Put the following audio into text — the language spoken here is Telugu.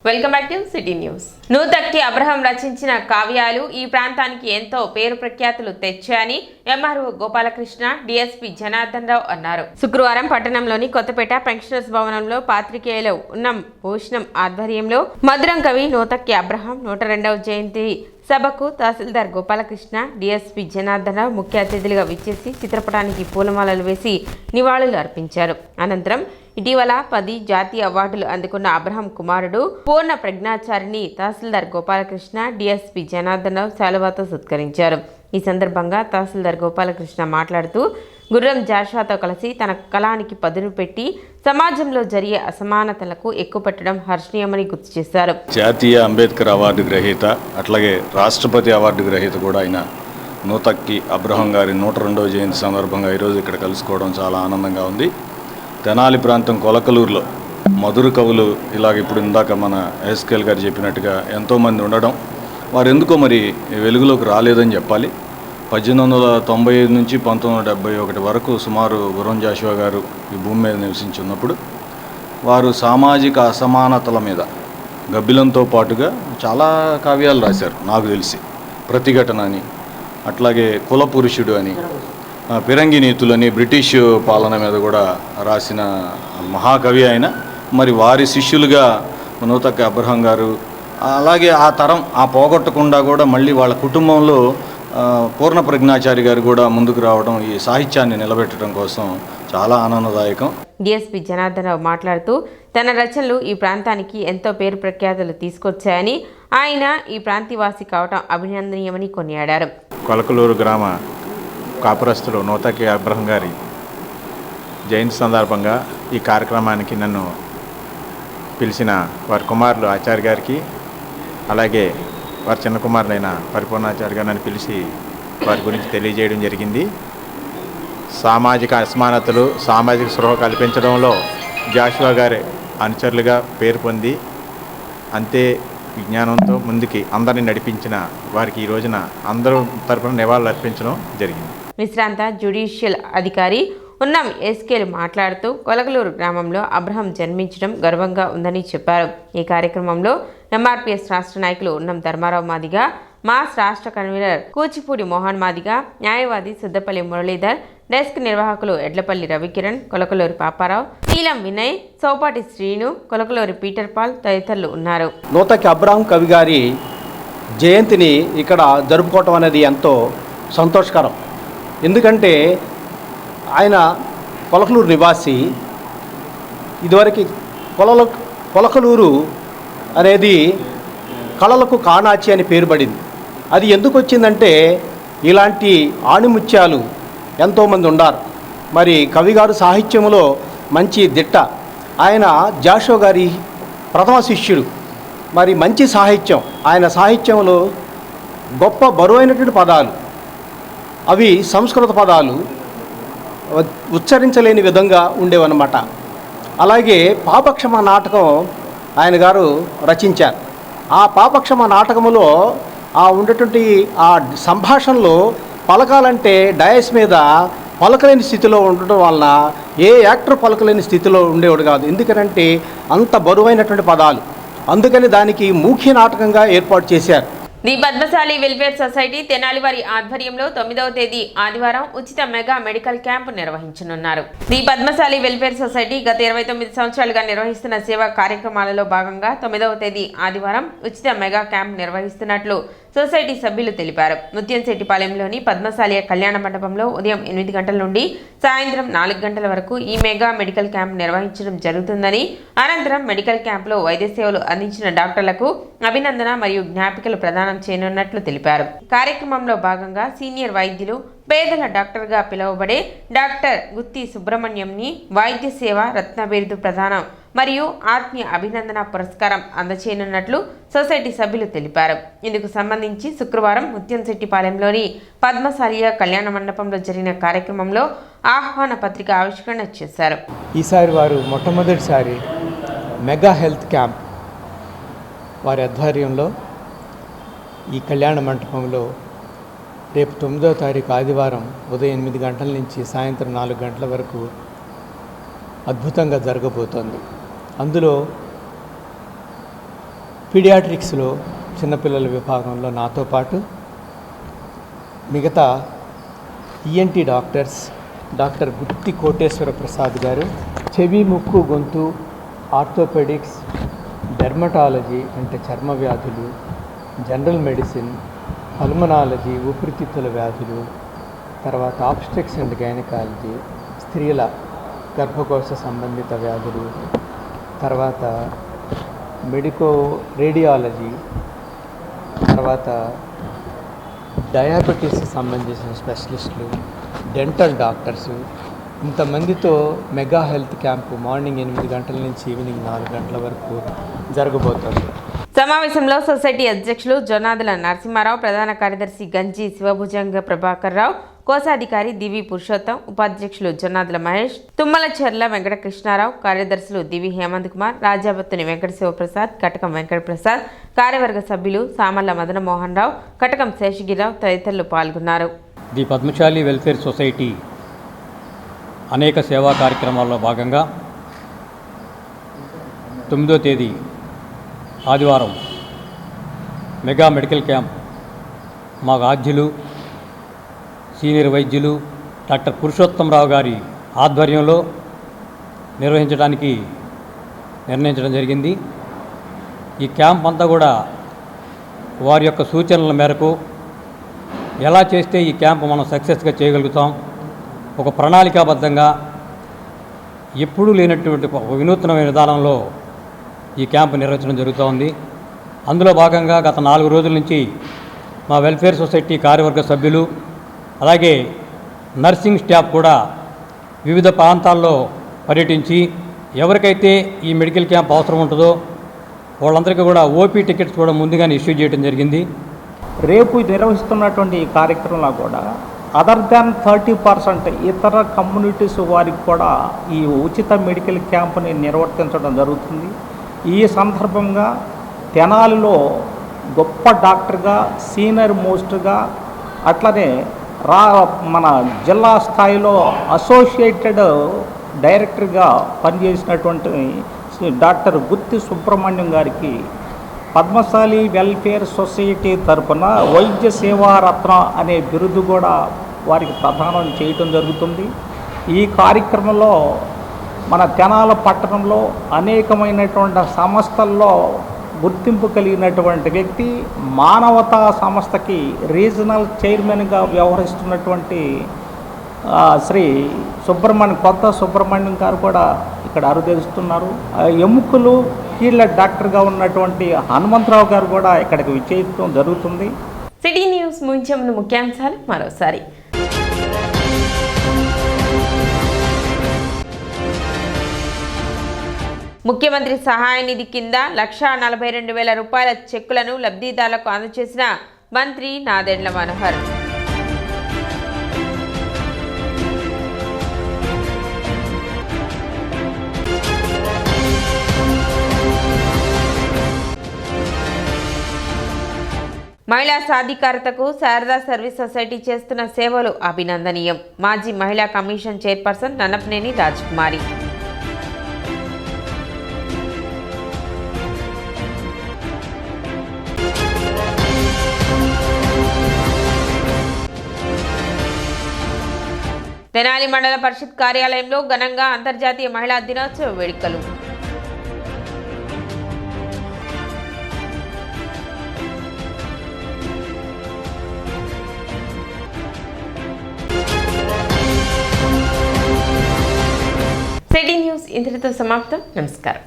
Welcome back to city news. Nuthakki Abraham రచించిన కావ్యాలు ఈ ప్రాంతానికి ఎంతో పేరు ప్రఖ్యాతులు తెచ్చాయని ఎంఆర్ఓ గోపాలకృష్ణ, డిఎస్పీ జనార్దన్ రావు అన్నారు. శుక్రవారం పట్టణంలోని కొత్తపేట పెన్షనర్స్ భవనంలో పాత్రికేయులు ఉన్నం భూషణం ఆధ్వర్యంలో మధురం కవి నూతక్కి అబ్రహం 102వ జయంతి సభకు తహసీల్దార్ గోపాలకృష్ణ, డిఎస్పీ జనార్దన్ రావు ముఖ్య అతిథులుగా విచ్చేసి చిత్రపటానికి పూలమాలలు వేసి నివాళులు అర్పించారు. అనంతరం ఇటీవల 10 జాతీయ అవార్డులు అందుకున్న అబ్రహం కుమారుడు పూర్ణ ప్రజ్ఞాచారిని తహసీల్దార్ గోపాలకృష్ణ, డిఎస్పీ జనార్దన్ రావు శాలువాతో సత్కరించారు. ఈ సందర్భంగా తహసీల్దార్ గోపాలకృష్ణ మాట్లాడుతూ గుర్రం జాషాతో కలిసి తన కళానికి పదును పెట్టి సమాజంలో జరిగే అసమానతలకు ఎక్కుపెట్టడం హర్షణీయమని గుర్తు చేశారు. జాతీయ అంబేద్కర్ అవార్డు గ్రహీత, అట్లాగే రాష్ట్రపతి అవార్డు గ్రహీత కూడా అయిన నూతక్కి అబ్రహం గారి 102వ జయంతి సందర్భంగా ఈరోజు ఇక్కడ కలుసుకోవడం చాలా ఆనందంగా ఉంది. తెనాలి ప్రాంతం కొలకలూరులో మధుర కవులు ఇలాగ ఇప్పుడు ఇందాక మన ఎస్కేల్ గారు చెప్పినట్టుగా ఎంతోమంది ఉండడం, వారు ఎందుకో మరి వెలుగులోకి రాలేదని చెప్పాలి. 1895 నుంచి 1971 వరకు సుమారు గుర్రం జాషువా గారు ఈ భూమి మీద నివసించున్నప్పుడు వారు సామాజిక అసమానతల మీద గబ్బిలంతో పాటుగా చాలా కావ్యాలు రాశారు. నాకు తెలిసి ప్రతిఘటన అని, అట్లాగే కుల పురుషుడు అని, ఫిరంగి నీతులని, బ్రిటిష్ పాలన మీద కూడా రాసిన మహాకవి ఆయన. మరి వారి శిష్యులుగా నూతక్కి అబ్రహం గారు, అలాగే ఆ తరం ఆ పోగొట్టకుండా కూడా మళ్ళీ వాళ్ళ కుటుంబంలో పూర్ణ ప్రజ్ఞాచారి గారు కూడా ముందుకు రావడం ఈ సాహిత్యాన్ని నిలబెట్టడం కోసం చాలా ఆనందదాయకం. డిఎస్పీ జనార్దన్ రావు మాట్లాడుతూ తన రచనలు ఈ ప్రాంతానికి ఎంతో పేరు ప్రఖ్యాతులు తీసుకొచ్చాయని, ఆయన ఈ ప్రాంతీవాసి కావటం అభినందనీయమని కొనియాడారు. కొలకలూరు గ్రామ కాపురస్తులు నూతక్కి అబ్రహం గారి జయంతి సందర్భంగా ఈ కార్యక్రమానికి నన్ను పిలిచిన వారి కుమారులు ఆచార్య గారికి, అలాగే వారి చిన్న కుమారులైన పరిపూర్ణాచార్య గారు నన్ను పిలిచి వారి గురించి తెలియజేయడం జరిగింది. సామాజిక అసమానతలు, సామాజిక స్పృహ కల్పించడంలో జాషువా గారి అనుచరులుగా పేరు పొంది అంతే విజ్ఞానంతో ముందుకి అందరినీ నడిపించిన వారికి ఈ రోజున అందరూ తరపున నివాళులు అర్పించడం జరిగింది. విశ్రాంత జ్యుడిషియల్ అధికారి ఉన్నం ఎస్కేల్ మాట్లాడుతూ కొలకలూరు గ్రామంలో అబ్రహం జన్మించడం గర్వంగా ఉందని చెప్పారు. ఈ కార్యక్రమంలో ఎంఆర్పీఎస్ రాష్ట్ర నాయకులు ఉన్నం ధర్మారావు మాదిగ, మాస్ రాష్ట్ర కన్వీనర్ కూచిపూడి మోహన్ మాదిగ, న్యాయవాది సుద్దపల్లి మురళీధర్, డెస్క్ నిర్వాహకులు ఎడ్లపల్లి రవికిరణ్, కొలకలూరు పాపారావు, నీలం వినయ్, సోపాటి శ్రీను, కొలకలూరు పీటర్ పాల్ తదితరులు ఉన్నారు. నూతక్కి అబ్రహం కవి గారి జయంతిని ఇక్కడ జరుపుకోవటం అనేది ఎంతో సంతోషకరం. ఎందుకంటే ఆయన కొలకలూరు నివాసి. ఇదివరకు కొలకలూరు అనేది కళలకు కాణాచి అని పేరు పడింది. అది ఎందుకు వచ్చిందంటే ఇలాంటి ఆణిముత్యాలు ఎంతోమంది ఉన్నారు. మరి కవి గారు సాహిత్యంలో మంచి దిట్ట. ఆయన జాషువా గారి ప్రథమ శిష్యుడు. మరి మంచి సాహిత్యం, ఆయన సాహిత్యంలో గొప్ప బరువైనటువంటి పదాలు, అవి సంస్కృత పదాలు ఉచ్చరించలేని విధంగా ఉండేవన్నమాట. అలాగే పాపక్షమ నాటకం ఆయన గారు రచించారు. ఆ పాపక్షమ నాటకములో ఉండేటువంటి ఆ సంభాషణలో పలకాలంటే డయస్ మీద పలకలేని స్థితిలో ఉండటం వలన ఏ యాక్టర్ పలకలేని స్థితిలో ఉండేవాడు కాదు. ఎందుకంటే అంత బరువైనటువంటి పదాలు. అందుకని దానికి ముఖ్య నాటకంగా ఏర్పాటు చేశారు. The Padmashali welfare society Tenali వారి ఆధ్వర్యంలో 9వ తేదీ ఆదివారం ఉచిత మెగా మెడికల్ క్యాంపు నిర్వహించనున్నారు. ది పద్మశాలి వెల్ఫేర్ సొసైటీ గత 29 సంవత్సరాలుగా నిర్వహిస్తున్న సేవా కార్యక్రమాలలో భాగంగా 9వ తేదీ ఆదివారం ఉచిత మెగా క్యాంప్ నిర్వహిస్తున్నట్లు సొసైటీ సభ్యులు తెలిపారు. ముత్యంశెట్టిపాలెంలోని పద్మశాలి కళ్యాణ మండపంలో ఉదయం 8 గంటల నుండి సాయంత్రం 4 గంటల వరకు ఈ మెగా మెడికల్ క్యాంప్ నిర్వహించడం జరుగుతుందని, అనంతరం మెడికల్ క్యాంపులో వైద్య సేవలు అందించిన డాక్టర్లకు అభినందన మరియు జ్ఞాపికలు ప్రదానం చేయనున్నట్లు తెలిపారు. కార్యక్రమంలో భాగంగా సీనియర్ వైద్యులు, పేదల డాక్టర్గా పిలువబడే డాక్టర్ గుత్తి సుబ్రహ్మణ్యంని వైద్య సేవ రత్న బిరుదు ప్రదానం మరియు ఆత్మీయ అభినందన పురస్కారం అందచేయనున్నట్లు సొసైటీ సభ్యులు తెలిపారు. ఇందుకు సంబంధించి శుక్రవారం ముత్యంశెట్టిపాలెంలోని పద్మశాలియ కళ్యాణ మండపంలో జరిగిన కార్యక్రమంలో ఆహ్వాన పత్రిక ఆవిష్కరణ చేశారు. ఈసారి వారు మొట్టమొదటిసారి మెగా హెల్త్ క్యాంప్ వారి ఆధ్వర్యంలో ఈ కళ్యాణ మండపంలో రేపు 9వ తారీఖు ఆదివారం ఉదయం 8 గంటల నుంచి సాయంత్రం 4 గంటల వరకు అద్భుతంగా జరగబోతోంది. అందులో పీడియాట్రిక్స్లో చిన్నపిల్లల విభాగంలో నాతో పాటు మిగతా ఈఎన్టీ డాక్టర్స్ డాక్టర్ గుత్తి కోటేశ్వర ప్రసాద్ గారు, చెవి ముక్కు గొంతు ఆర్థోపెడిక్స్, డెర్మటాలజీ అంటే చర్మ వ్యాధులు, జనరల్ మెడిసిన్, పల్మనాలజీ ఊపిరితిత్తుల వ్యాధులు, తర్వాత ఆబ్స్టెక్స్ అండ్ గైనకాలజీ స్త్రీల గర్భకోశ సంబంధిత వ్యాధులు, తర్వాత రేడియాలజీ, తర్వాత డయాబెటీస్ సంబంధించిన స్పెషలిస్టులు, డెంటల్ డాక్టర్సు, ఇంతమందితో మెగా హెల్త్ క్యాంపు మార్నింగ్ 8 గంటల నుంచి ఈవినింగ్ 4 గంటల వరకు జరగబోతోంది. సమావేశంలో సొసైటీ అధ్యక్షులు జొన్నాదుల నరసింహారావు, ప్రధాన కార్యదర్శి గంజి శివభుజంగ ప్రభాకర్ రావు, కోశాధికారి దివి పురుషోత్తం, ఉపాధ్యక్షులు జొన్నాదుల మహేష్, తుమ్మలచెర్ల వెంకటకృష్ణారావు, కార్యదర్శులు దివి హేమంత్ కుమార్, రాజాబత్తుని వెంకట శివప్రసాద్, కటకం వెంకటప్రసాద్, కార్యవర్గ సభ్యులు సామల్ల మదన మోహన్ రావు, కటకం శేషగిరిరావు తదితరులు పాల్గొన్నారు. ది పద్మశాలి వెల్ఫేర్ సొసైటీ అనేక సేవా కార్యక్రమాల్లో భాగంగా 9వ తేదీ ఆదివారం మెగా మెడికల్ క్యాంప్ మా ఆద్యులు సీనియర్ వైద్యులు డాక్టర్ పురుషోత్తమరావు గారి ఆధ్వర్యంలో నిర్వహించడానికి నిర్ణయించడం జరిగింది. ఈ క్యాంప్ అంతా కూడా వారి యొక్క సూచనల మేరకు ఎలా చేస్తే ఈ క్యాంప్ మనం సక్సెస్గా చేయగలుగుతాం, ఒక ప్రణాళికాబద్ధంగా ఎప్పుడూ లేనటువంటి వినూత్నమైన విధానంలో ఈ క్యాంపు నిర్వహించడం జరుగుతోంది. అందులో భాగంగా గత 4 రోజుల నుంచి మా వెల్ఫేర్ సొసైటీ కార్యవర్గ సభ్యులు అలాగే నర్సింగ్ స్టాఫ్ కూడా వివిధ ప్రాంతాల్లో పర్యటించి ఎవరికైతే ఈ మెడికల్ క్యాంప్ అవసరం ఉంటుందో వాళ్ళందరికీ కూడా ఓపీ టికెట్స్ కూడా ముందుగానే ఇష్యూ చేయడం జరిగింది. రేపు నిర్వహిస్తున్నటువంటి ఈ కార్యక్రమంలో కూడా అదర్ దాన్ 30% ఇతర కమ్యూనిటీస్ వారికి కూడా ఈ ఉచిత మెడికల్ క్యాంప్ని నిర్వర్తించడం జరుగుతుంది. ఈ సందర్భంగా తెనాలిలో గొప్ప డాక్టర్గా సీనియర్ మోస్ట్గా అట్లనే మన జిల్లా స్థాయిలో అసోసియేటెడ్ డైరెక్టర్గా పనిచేసినటువంటి డాక్టర్ గుత్తి సుబ్రహ్మణ్యం గారికి పద్మశాలి వెల్ఫేర్ సొసైటీ తరఫున వైద్య సేవారత్న అనే బిరుదు కూడా వారికి ప్రదానం చేయటం జరుగుతుంది. ఈ కార్యక్రమంలో మన తెనాల పట్టణంలో అనేకమైనటువంటి సంస్థల్లో గుర్తింపు కలిగినటువంటి వ్యక్తి, మానవతా సంస్థకి రీజనల్ చైర్మన్గా వ్యవహరిస్తున్నటువంటి శ్రీ కొత్త సుబ్రహ్మణ్యం గారు కూడా ఇక్కడ అరుదేస్తున్నారు. ఎముకలు కీళ్ళ డాక్టర్గా ఉన్నటువంటి హనుమంతరావు గారు కూడా ఇక్కడికి విచ్చేయడం జరుగుతుంది. సిటీ న్యూస్ ముగించే ముందు ముఖ్యాంశాలు మరోసారి. ముఖ్యమంత్రి సహాయ నిధి కింద 1,42,000 రూపాయల చెక్కులను లబ్ధిదారులకు అందజేసిన మంత్రి నాదెండ్ల మనోహర్. మహిళా సాధికారతకు శారదా సర్వీస్ సొసైటీ చేస్తున్న సేవలు అభినందనీయం. మాజీ మహిళా కమిషన్ చైర్పర్సన్ నన్నపనేని రాజకుమారి. తెనాలి మండల పరిషత్ కార్యాలయంలో ఘనంగా అంతర్జాతీయ మహిళా దినోత్సవ వేడుకలు. సిటీ న్యూస్ ఇంతటితో సమాప్తం. నమస్కారం.